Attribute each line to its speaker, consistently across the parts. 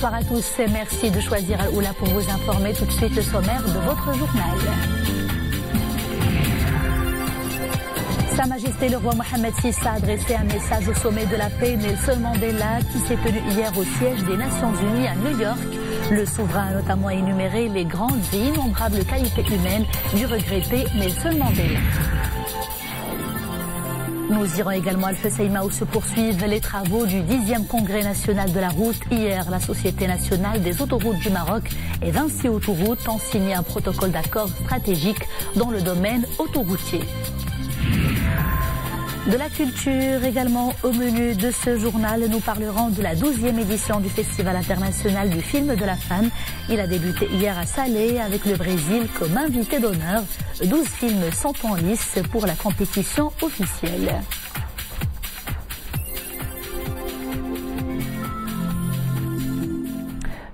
Speaker 1: Bonsoir à tous, merci de choisir Al-Oula pour vous informer. Tout de suite le sommaire de votre journal. Sa Majesté le roi Mohamed VI a adressé un message au sommet de la paix Nelson Mandela qui s'est tenu hier au siège des Nations Unies à New York. Le souverain a notamment énuméré les grandes et innombrables qualités humaines du regretté Nelson Mandela. Nous irons également à Al-Fusayma où se poursuivent les travaux du 10e congrès national de la route. Hier, la Société nationale des autoroutes du Maroc et Vinci Autoroutes ont signé un protocole d'accord stratégique dans le domaine autoroutier. De la culture également au menu de ce journal, nous parlerons de la 12e édition du Festival international du film de la femme. Il a débuté hier à Salé avec le Brésil comme invité d'honneur. 12 films sont en lice pour la compétition officielle.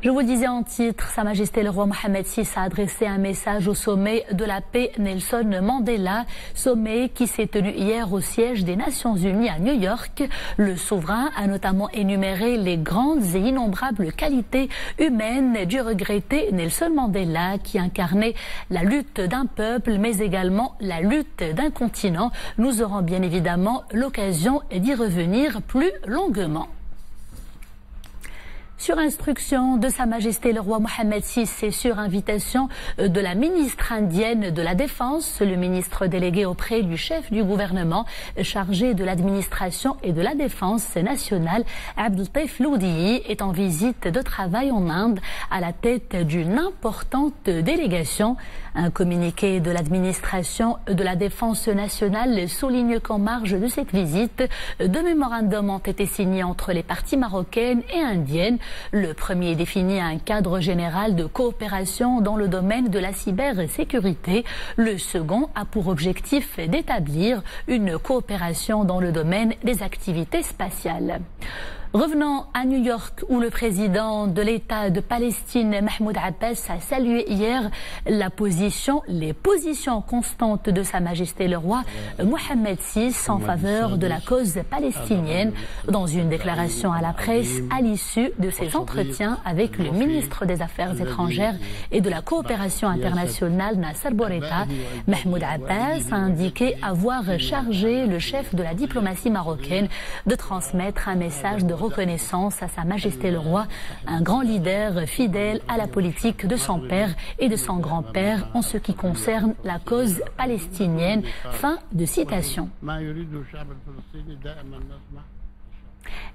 Speaker 1: Je vous disais en titre, Sa Majesté le roi Mohamed VI a adressé un message au sommet de la paix Nelson Mandela, sommet qui s'est tenu hier au siège des Nations Unies à New York. Le souverain a notamment énuméré les grandes et innombrables qualités humaines du regretté Nelson Mandela qui incarnait la lutte d'un peuple mais également la lutte d'un continent. Nous aurons bien évidemment l'occasion d'y revenir plus longuement. Sur instruction de Sa Majesté le roi Mohamed VI et sur invitation de la ministre indienne de la Défense, le ministre délégué auprès du chef du gouvernement chargé de l'administration et de la défense nationale, Abdel-Taif Loudi, est en visite de travail en Inde à la tête d'une importante délégation. Un communiqué de l'administration de la défense nationale souligne qu'en marge de cette visite, deux mémorandums ont été signés entre les parties marocaines et indiennes. Le premier définit un cadre général de coopération dans le domaine de la cybersécurité. Le second a pour objectif d'établir une coopération dans le domaine des activités spatiales. Revenons à New York où le président de l'État de Palestine, Mahmoud Abbas, a salué hier les positions constantes de Sa Majesté le roi Mohamed VI en faveur de la cause palestinienne. Dans une déclaration à la presse à l'issue de ses entretiens avec le ministre des Affaires étrangères et de la coopération internationale, Nasser Bourita, Mahmoud Abbas a indiqué avoir chargé le chef de la diplomatie marocaine de transmettre un message de reconnaissance à Sa Majesté le roi, un grand leader fidèle à la politique de son père et de son grand-père en ce qui concerne la cause palestinienne. Fin de citation.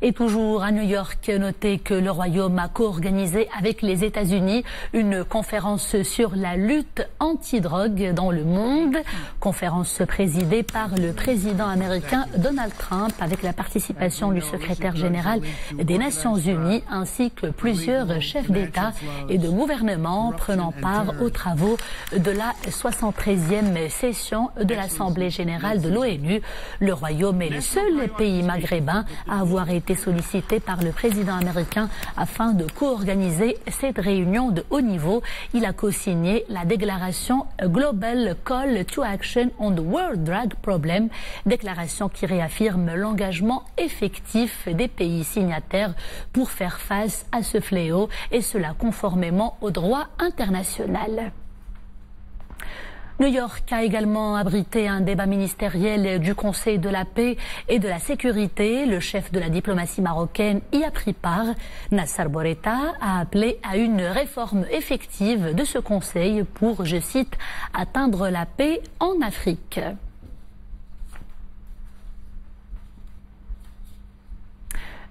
Speaker 1: Et toujours à New York, notez que le Royaume a co-organisé avec les États-Unis une conférence sur la lutte anti-drogue dans le monde. Conférence présidée par le président américain Donald Trump avec la participation du secrétaire général des Nations Unies ainsi que plusieurs chefs d'État et de gouvernement prenant part aux travaux de la 73e session de l'Assemblée générale de l'ONU. Le Royaume est le seul pays maghrébin à avoir été sollicité par le président américain afin de co-organiser cette réunion de haut niveau. Il a co-signé la déclaration Global Call to Action on the World Drug Problem, déclaration qui réaffirme l'engagement effectif des pays signataires pour faire face à ce fléau et cela conformément au droit international. New York a également abrité un débat ministériel du Conseil de la paix et de la sécurité. Le chef de la diplomatie marocaine y a pris part. Nasser Bourita a appelé à une réforme effective de ce Conseil pour, je cite, atteindre la paix en Afrique.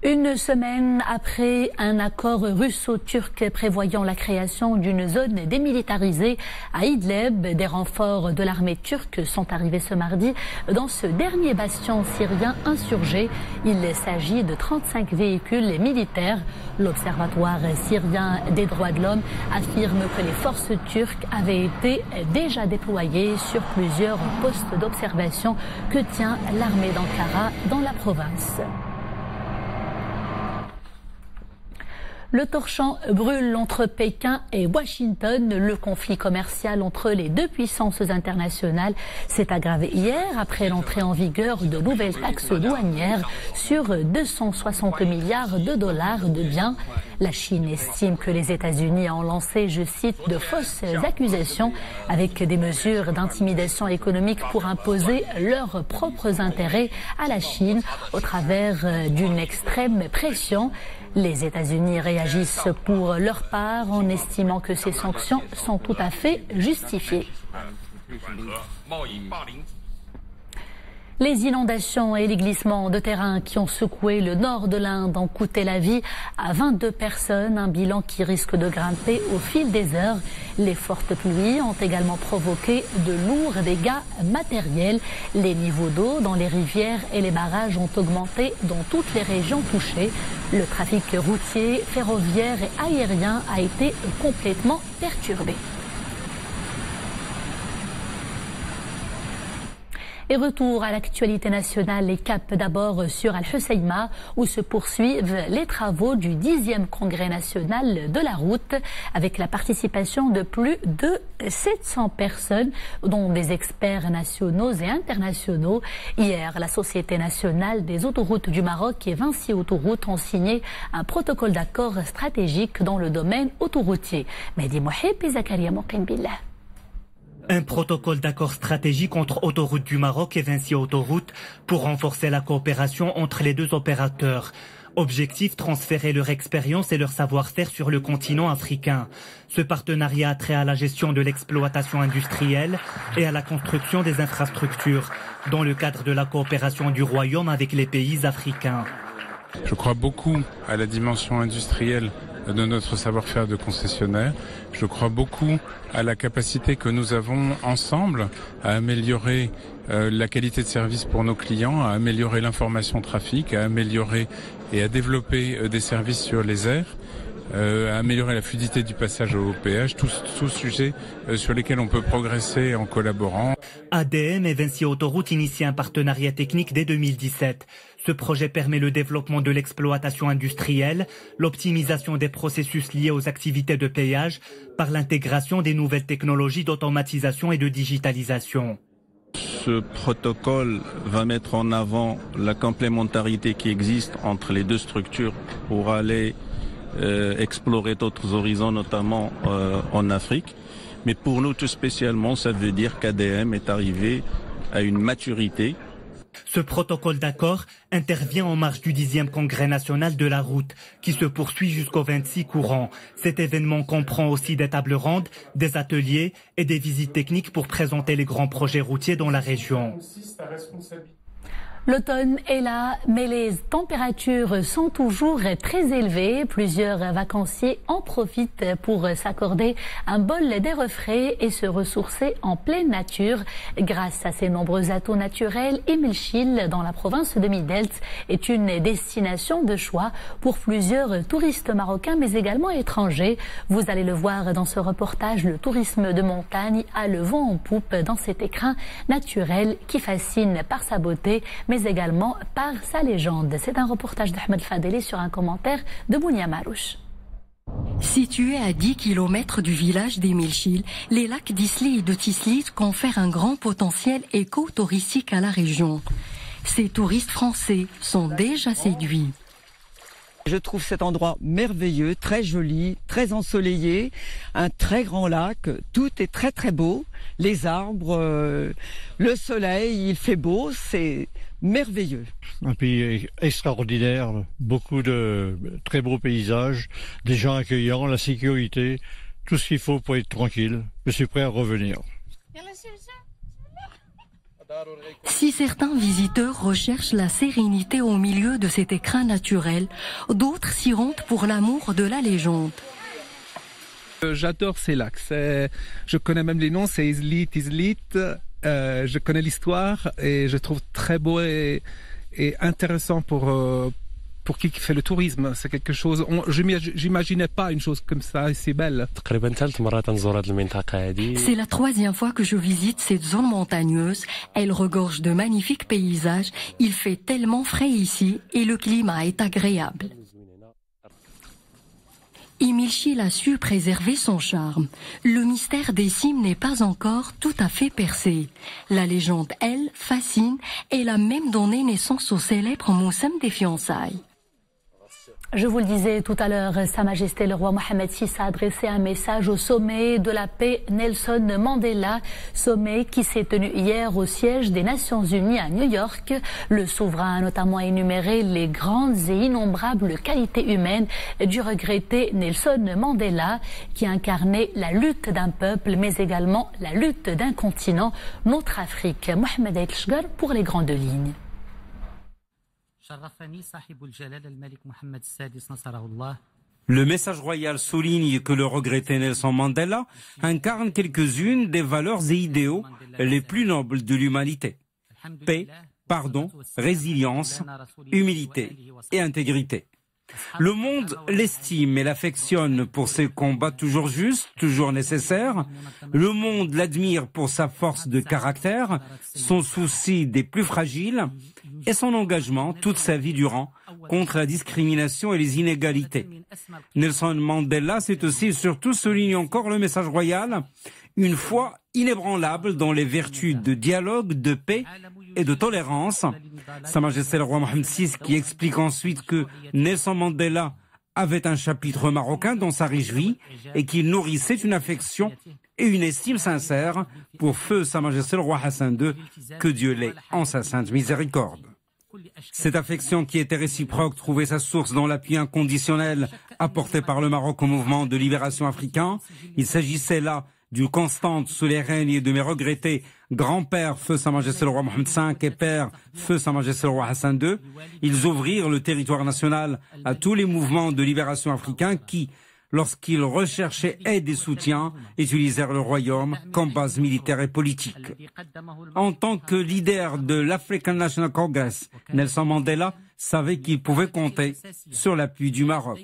Speaker 1: Une semaine après un accord russo-turc prévoyant la création d'une zone démilitarisée à Idlib, des renforts de l'armée turque sont arrivés ce mardi dans ce dernier bastion syrien insurgé. Il s'agit de 35 véhicules militaires. L'Observatoire syrien des droits de l'homme affirme que les forces turques avaient été déjà déployées sur plusieurs postes d'observation que tient l'armée d'Ankara dans la province. Le torchon brûle entre Pékin et Washington. Le conflit commercial entre les deux puissances internationales s'est aggravé hier après l'entrée en vigueur de nouvelles taxes douanières sur 260 milliards de dollars de biens. La Chine estime que les États-Unis ont lancé, je cite, de fausses accusations avec des mesures d'intimidation économique pour imposer leurs propres intérêts à la Chine au travers d'une extrême pression. Les États-Unis réagissent pour leur part en estimant que ces sanctions sont tout à fait justifiées. Les inondations et les glissements de terrain qui ont secoué le nord de l'Inde ont coûté la vie à 22 personnes, un bilan qui risque de grimper au fil des heures. Les fortes pluies ont également provoqué de lourds dégâts matériels. Les niveaux d'eau dans les rivières et les barrages ont augmenté dans toutes les régions touchées. Le trafic routier, ferroviaire et aérien a été complètement perturbé. Et retour à l'actualité nationale, les cap d'abord sur Al-Husseima où se poursuivent les travaux du 10e congrès national de la route avec la participation de plus de 700 personnes dont des experts nationaux et internationaux. Hier, la Société nationale des autoroutes du Maroc et Vinci Autoroutes ont signé un protocole d'accord stratégique dans le domaine autoroutier. Mehdi Mouhib et Zakaria Moqim Billah.
Speaker 2: Un protocole d'accord stratégique entre Autoroutes du Maroc et Vinci Autoroutes pour renforcer la coopération entre les deux opérateurs. Objectif, transférer leur expérience et leur savoir-faire sur le continent africain. Ce partenariat a trait à la gestion de l'exploitation industrielle et à la construction des infrastructures dans le cadre de la coopération du Royaume avec les pays africains.
Speaker 3: Je crois beaucoup à la dimension industrielle de notre savoir-faire de concessionnaire. Je crois beaucoup à la capacité que nous avons ensemble à améliorer la qualité de service pour nos clients, à améliorer l'information trafic, à améliorer et à développer des services sur les airs, à améliorer la fluidité du passage au péage, tous sujets sur lesquels on peut progresser en collaborant.
Speaker 2: ADM et Vinci Autoroutes initient un partenariat technique dès 2017. Ce projet permet le développement de l'exploitation industrielle, l'optimisation des processus liés aux activités de péage par l'intégration des nouvelles technologies d'automatisation et de digitalisation.
Speaker 4: Ce protocole va mettre en avant la complémentarité qui existe entre les deux structures pour aller explorer d'autres horizons, notamment en Afrique. Mais pour nous tout spécialement, ça veut dire qu'ADM est arrivé à une maturité.
Speaker 2: Ce protocole d'accord intervient en marge du 10e congrès national de la route qui se poursuit jusqu'au 26 courant. Cet événement comprend aussi des tables rondes, des ateliers et des visites techniques pour présenter les grands projets routiers dans la région.
Speaker 1: L'automne est là, mais les températures sont toujours très élevées. Plusieurs vacanciers en profitent pour s'accorder un bol d'air frais et se ressourcer en pleine nature. Grâce à ses nombreux atouts naturels, Imilchil, dans la province de Midelt, est une destination de choix pour plusieurs touristes marocains, mais également étrangers. Vous allez le voir dans ce reportage, le tourisme de montagne a le vent en poupe dans cet écrin naturel qui fascine par sa beauté, mais également par sa légende. C'est un reportage d'Ahmed Fadeli sur un commentaire de Bounia Marouche.
Speaker 5: Situé à 10 km du village d'Emilchil, les lacs d'Isli et de Tislit confèrent un grand potentiel éco-touristique à la région. Ces touristes français sont déjà séduits.
Speaker 6: Je trouve cet endroit merveilleux, très joli, très ensoleillé, un très grand lac, tout est très très beau, les arbres, le soleil, il fait beau, c'est merveilleux.
Speaker 7: Un pays extraordinaire, beaucoup de très beaux paysages, des gens accueillants, la sécurité, tout ce qu'il faut pour être tranquille. Je suis prêt à revenir.
Speaker 5: Si certains visiteurs recherchent la sérénité au milieu de cet écrin naturel, d'autres s'y rendent pour l'amour de la légende.
Speaker 8: J'adore ces lacs. Je connais même les noms, c'est Islit. Je connais l'histoire et je trouve très beau et intéressant pour qui fait le tourisme. C'est quelque chose, j'imaginais pas une chose comme ça et c'est belle.
Speaker 5: C'est la 3e fois que je visite cette zone montagneuse. Elle regorge de magnifiques paysages. Il fait tellement frais ici et le climat est agréable. Émile Schill a su préserver son charme. Le mystère des cimes n'est pas encore tout à fait percé. La légende, elle, fascine. Elle a même donné naissance au célèbre moussem des fiançailles.
Speaker 1: Je vous le disais tout à l'heure, Sa Majesté le roi Mohamed VI a adressé un message au sommet de la paix Nelson Mandela, sommet qui s'est tenu hier au siège des Nations Unies à New York. Le souverain a notamment énuméré les grandes et innombrables qualités humaines du regretté Nelson Mandela, qui incarnait la lutte d'un peuple, mais également la lutte d'un continent, notre Afrique. Mohamed El-Shgar pour les grandes lignes.
Speaker 9: Le message royal souligne que le regretté Nelson Mandela incarne quelques-unes des valeurs et idéaux les plus nobles de l'humanité. Paix, pardon, résilience, humilité et intégrité. Le monde l'estime et l'affectionne pour ses combats toujours justes, toujours nécessaires. Le monde l'admire pour sa force de caractère, son souci des plus fragiles et son engagement toute sa vie durant contre la discrimination et les inégalités. Nelson Mandela, c'est aussi et surtout, souligne encore le message royal, une foi inébranlable dans les vertus de dialogue, de paix et de tolérance. Sa Majesté le roi Mohamed VI qui explique ensuite que Nelson Mandela avait un chapitre marocain dans sa riche vie et qu'il nourrissait une affection et une estime sincère pour feu Sa Majesté le roi Hassan II, que Dieu l'ait en sa sainte miséricorde. Cette affection qui était réciproque trouvait sa source dans l'appui inconditionnel apporté par le Maroc au mouvement de libération africain. Il s'agissait là d'une constante sous les règnes de mes regrettés grand-père feu Sa Majesté le roi Mohamed V et père feu Sa Majesté le roi Hassan II. Ils ouvrirent le territoire national à tous les mouvements de libération africains qui, lorsqu'ils recherchaient aide et soutien, utilisèrent le royaume comme base militaire et politique. En tant que leader de l'African National Congress, Nelson Mandela savait qu'il pouvait compter sur l'appui du Maroc.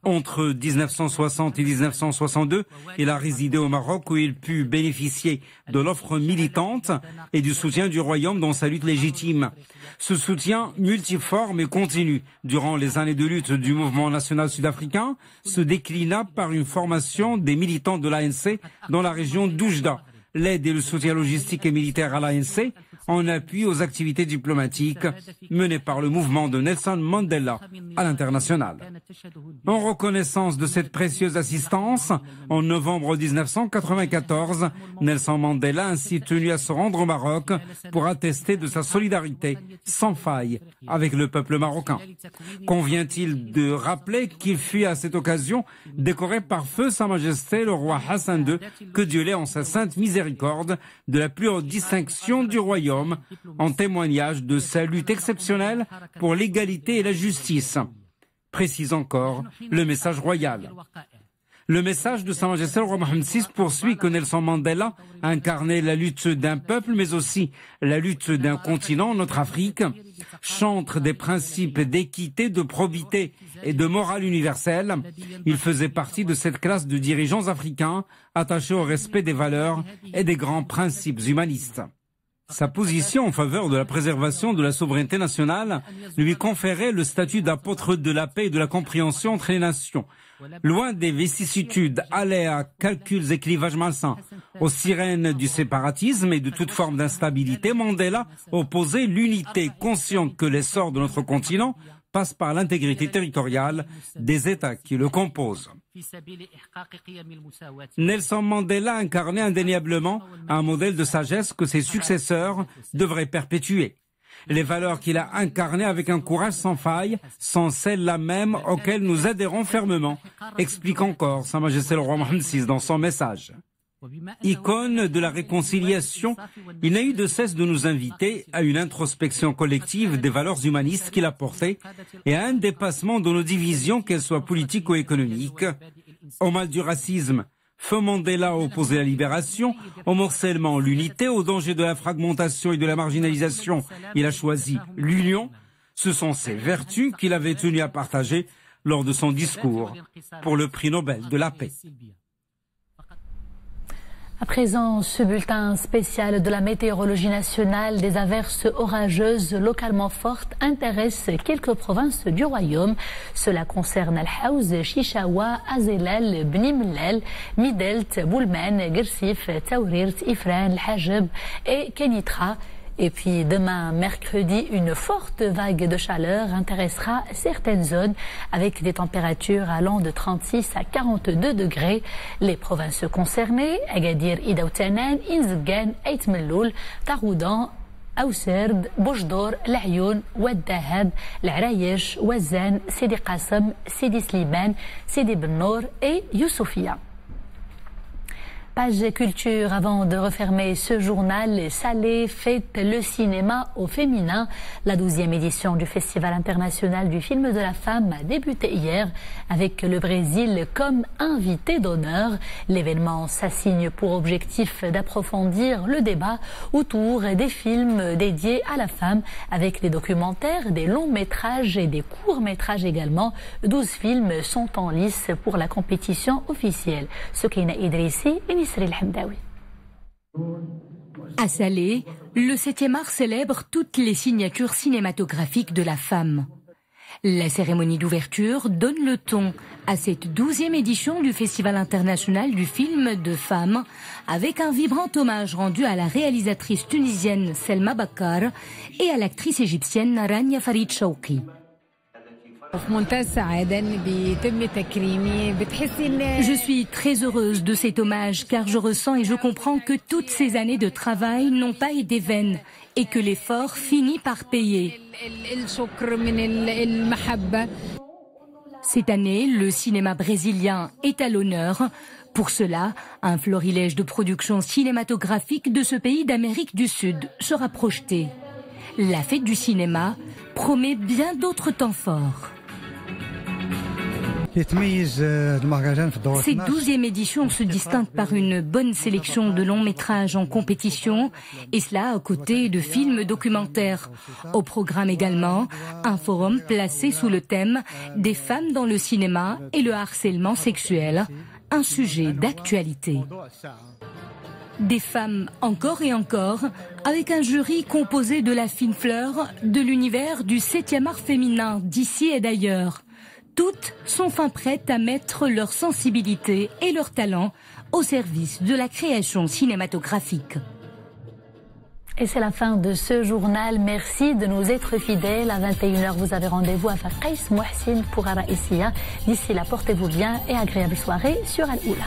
Speaker 9: Entre 1960 et 1962, il a résidé au Maroc où il put bénéficier de l'offre militante et du soutien du royaume dans sa lutte légitime. Ce soutien multiforme et continu durant les années de lutte du mouvement national sud-africain se déclina par une formation des militants de l'ANC dans la région d'Oujda, l'aide et le soutien logistique et militaire à l'ANC en appui aux activités diplomatiques menées par le mouvement de Nelson Mandela à l'international. En reconnaissance de cette précieuse assistance, en novembre 1994, Nelson Mandela a ainsi tenu à se rendre au Maroc pour attester de sa solidarité sans faille avec le peuple marocain. Convient-il de rappeler qu'il fut à cette occasion décoré par feu Sa Majesté le roi Hassan II, que Dieu l'ait en sa sainte miséricorde, de la plus haute distinction du royaume, en témoignage de sa lutte exceptionnelle pour l'égalité et la justice. Précise encore le message royal. Le message de Sa Majesté le roi Mohamed VI poursuit que Nelson Mandela incarnait la lutte d'un peuple, mais aussi la lutte d'un continent, notre Afrique, chantre des principes d'équité, de probité et de morale universelle. Il faisait partie de cette classe de dirigeants africains attachés au respect des valeurs et des grands principes humanistes. Sa position en faveur de la préservation de la souveraineté nationale lui conférait le statut d'apôtre de la paix et de la compréhension entre les nations. Loin des vicissitudes, aléas, calculs et clivages malsains, aux sirènes du séparatisme et de toute forme d'instabilité, Mandela opposait l'unité, conscient que l'essor de notre continent passe par l'intégrité territoriale des États qui le composent. Nelson Mandela incarnait indéniablement un modèle de sagesse que ses successeurs devraient perpétuer. Les valeurs qu'il a incarnées avec un courage sans faille sont celles-là même auxquelles nous adhérons fermement, explique encore Sa Majesté le roi Mohamed VI dans son message. Icône de la réconciliation, il n'a eu de cesse de nous inviter à une introspection collective des valeurs humanistes qu'il a portées et à un dépassement de nos divisions, qu'elles soient politiques ou économiques. Au mal du racisme, feu Mandela a opposé la libération, au morcellement l'unité, au danger de la fragmentation et de la marginalisation, il a choisi l'union. Ce sont ces vertus qu'il avait tenu à partager lors de son discours pour le prix Nobel de la paix.
Speaker 1: À présent, ce bulletin spécial de la météorologie nationale, des averses orageuses localement fortes intéressent quelques provinces du royaume. Cela concerne Al-Haouz, Chichaoua, Azelal, Bni Mellal, Midelt, Boulmen, Gersif, Taourirt, Ifrane, Al-Hajeb et Kenitra. Et puis demain, mercredi, une forte vague de chaleur intéressera certaines zones avec des températures allant de 36 à 42 degrés. Les provinces concernées, Agadir, Idaoutanan, Inzgan, Ait Melloul, Taroudan, Aousserd, Boujdour, L'Ayoun, Ouad Dahab, L'Arayesh, Ouazan, Sidi Qassam, Sidi Sliman, Sidi Bennour et Youssoufia. Page culture, avant de refermer ce journal, Salé fête le cinéma au féminin. La 12e édition du Festival international du film de la femme a débuté hier avec le Brésil comme invité d'honneur. L'événement s'assigne pour objectif d'approfondir le débat autour des films dédiés à la femme avec des documentaires, des longs métrages et des courts métrages également. 12 films sont en lice pour la compétition officielle. Soukaina Idrissi et
Speaker 5: à Salé, le 7e art célèbre toutes les signatures cinématographiques de la femme. La cérémonie d'ouverture donne le ton à cette 12e édition du Festival international du film de femmes, avec un vibrant hommage rendu à la réalisatrice tunisienne Selma Bakar et à l'actrice égyptienne Rania Farid Chouki. Je suis très heureuse de cet hommage car je ressens et je comprends que toutes ces années de travail n'ont pas été vaines et que l'effort finit par payer. Cette année, le cinéma brésilien est à l'honneur. Pour cela, un florilège de productions cinématographiques de ce pays d'Amérique du Sud sera projeté. La fête du cinéma promet bien d'autres temps forts. Cette 12e édition se distingue par une bonne sélection de longs métrages en compétition, et cela à côté de films documentaires. Au programme également, un forum placé sous le thème des femmes dans le cinéma et le harcèlement sexuel, un sujet d'actualité. Des femmes encore et encore, avec un jury composé de la fine fleur de l'univers du 7e art féminin d'ici et d'ailleurs. Toutes sont fin prêtes à mettre leur sensibilité et leur talent au service de la création cinématographique.
Speaker 1: Et c'est la fin de ce journal. Merci de nous être fidèles. À 21h, vous avez rendez-vous avec Qais Mouhsin pour Araïsia. D'ici là, portez-vous bien et agréable soirée sur Al-Oula.